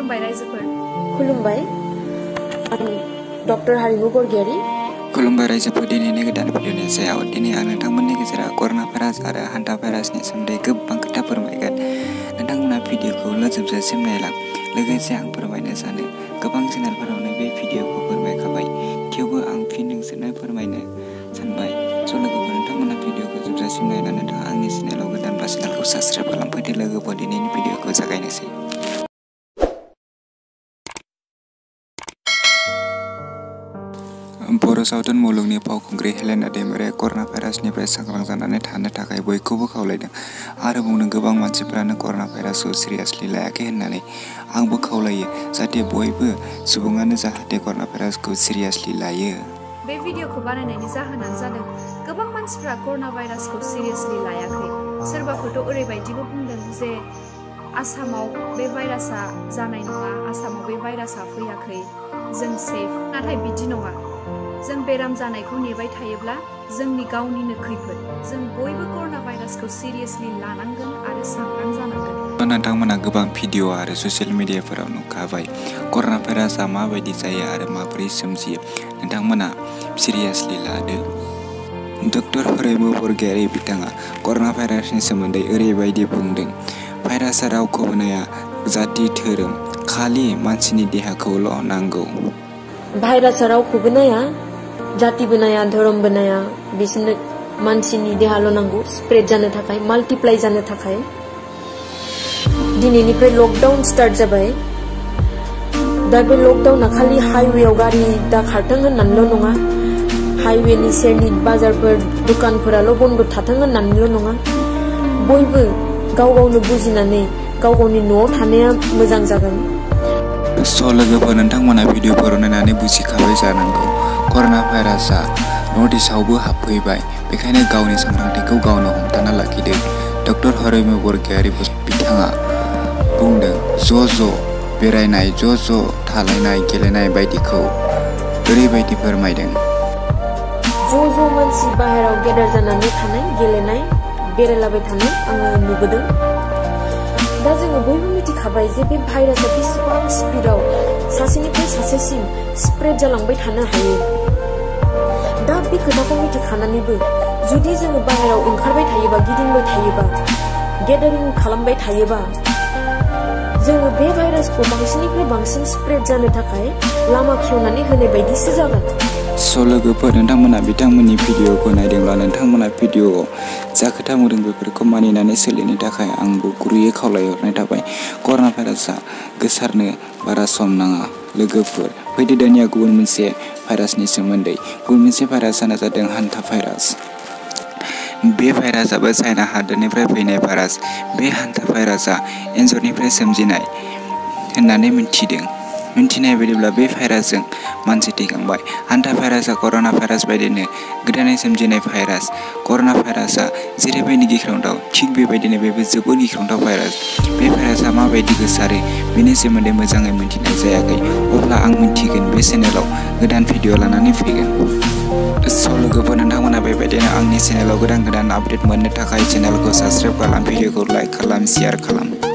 खुलुमबाय रायजोफोर। खुलुमबाय आं डक्टर हारिमु बरगयारी। खुलुमबाय रायजोफोर। दिनैनि गोदान भिडिअनि सायाव दिनै आं नोंथांमोननि गेजेराव कर'ना भाइरास आरो हान्था भाइरासनि सोमोन्दै गोबां खोथा फोरमायगोन। नोंथांमोना भिडिअखौ जोबजासिम नायलां। लोगोसे आं फोरमायनो सानो गोबां चेनेलफोरावनो बे भिडिअखौ फोरमायखाबाय, थेवबो आं फिन नोंसोरनो फोरमायनो सानबाय। स' लोगोफोर, नोंथांमोना भिडिअखौ जोबजासिम नायना नोंथाङा आंनि चेनेलाव गोदानबा चेनेलखौ साबस्क्राइब खालामफैदो। लोगोफोर, दिनैनि भिडिअखौ जागायनोसै। बर' सावथुन मुलुगनि फावखुंग्रि हेलेना दैमारिया कर'ना भाइरासनिफ्राय सांग्रां जानानै थानो थाखाय बयखौबो खावलायदों आरो बुंदों गोबां मानसिफोरानो कर'ना भाइरासखौ सिरियासलि लायाखै होननानै। आंबो खावलायो जाहाथे बयबो सुबुङानो जाहाथे कर'ना भाइरासखौ सिरियासलि लायो। बे भिडिअखौ बानायनायनि जाहोनानो जादों गोबां मानसिफ्रा कर'ना भाइरासखौ सिरियासलि लायाखै। सोरबाफोरथ' ओरैबायदिबो बुंदों जे आसामाव बे भाइरासआ जानाय नङा, आसामाव बे भाइरासआ फैयाखै, जों सेफ। नाथाय बिदि नङा। जों बेराम जानायखौ नेबाय थायोब्ला जोंनि गावनिनो खैफोद। जों बयबो कर'ना भाइरासखौ सिरियासलि लानांगोन आरो सांग्रां जानांगोन। नोंथांमोना गोबां भिडिअ आरो ससियेल मिडियाफोराव नुखाबाय कर'ना भाइरासआ माबायदि जायो आरो माबोरै सोमजियो। नोंथांमोना सिरियासलि लादो। डक्टर हारिमु बरगयारी बिथाङा कर'ना भाइरासनि सोमोन्दै ओरैबायदि बुंदों, भाइरासआ रावखौबो नाया, जाति धोरोम, खालि मानसिनि देहाखौल' नांगौ। भाइरासआ रावखौबो नाया, जातिबो नाया, धोरोमबो नाया, बिसोरनो मानसिनि देहाल' नांगौ स्प्रेड जानो थाखाय, माल्टिप्लाइ जानो थाखाय। दिनैनिफ्राय लकडाउन स्टार्ट जाबाय। दा बे लकडाउना खालि हाइवेआव गारि दा खारथों होननानैल' नङा, हाइवेनि सेरनि बाजारफोर दुकानफोराल' बन्द थाथों होननानैल' नङा। बयबो गाव गावनो बुजिनानै गाव गावनि न'आव थानाया मोजां जागोन। स' लोगोफोर, नोंथांमोना भिडिअफोराव नायनानै बुजिखाबाय जानांगौ कर'ना भाइरासआ नर्थ इस्टआवबो हाबफैबाय, बेखायनो गावनि सांग्रांथिखौ गावनो हमथाना लाखिदो। डक्टर हारिमु बरगयारी बिथाङा बुंदों ज' बेरायनाय, ज' थालायनाय, गेलेनाय बायदिखौ ओरैबायदि फोरमायदों। ज' मानसि बाहेराव गेदेर जानानै थानाय, गेलेनाय, बेरायलाबाय थानाय आङो नुबोदों। दा जोङो बयबो मिथिखाबाय जे बे भाइरासआ बेसेबां स्पिडआव सासेनिफ्राय सासेसिम स्प्रेड जालांबाय थानो हायो। दा बे खोथाखौ मिथिखानानैबो जुदि जोङो बाहेराव ओंखारबाय थायोबा, गिदिंबाय थायोबा, गेदारिं खालामबाय थायोबा, जोङो बे भाइरासखौ बांसिननिफ्राय बांसिन स्प्रेड जानो थाखाय लामा खेवनानै होनाय बायदिसो जागोन। स' लोगोफोर, नोंथांमोना बिथांमोननि भिडिअखौ नायदोंब्ला नोंथांमोना भिडिअआव जा खोथा बुंदों बेफोरखौ मानिनानै सोलिनो थाखाय आंबो गुरैयै खावलायहरनाय थाबाय। कर'ना भाइरासआ गोसारनो बारा सम नाङा। लोगोफोर, फैदो दानिया गुबुन मोनसे भाइरासनि सोमोन्दै। गुबुन मोनसे भाइरासआनो जादों हान्था भाइरास। बे भाइरासआबो चाइना हादोरनिफ्राय फैनाय भाइरास। बे हान्था भाइरासआ एन्जरनिफ्राय सोमजिनाय होननानै मिन्थिनाय बायदिब्ला बे भाइरासजों मानसि थैखांबाय। हान्था भाइरासआ कर'ना भाइरास बायदिनो गोदानै सोमजिनाय भाइरास। कर'ना भाइरासआ जेरैबायदि गिख्रंथाव, थिग बेबायदिनो बेबो जोबोद गिख्रंथाव भाइरास। बे भाइरासआ माबायदि गोसारो बेनि सोमोन्दै मोजाङै मिन्थिनाय जायाखै। अब्ला आं मिन्थिगोन, बे चेनेलाव गोदान भिडिअ लानानै फैगोन। स' लोगोफोर, नोंथांमोना बेबायदिनो आंनि चेनेलाव गोदान आपडेट मोननो थाखाय चेनेलखौ साबस्क्राइब खालाम, भिडिअखौ लाइक खालाम, शेयार खालाम।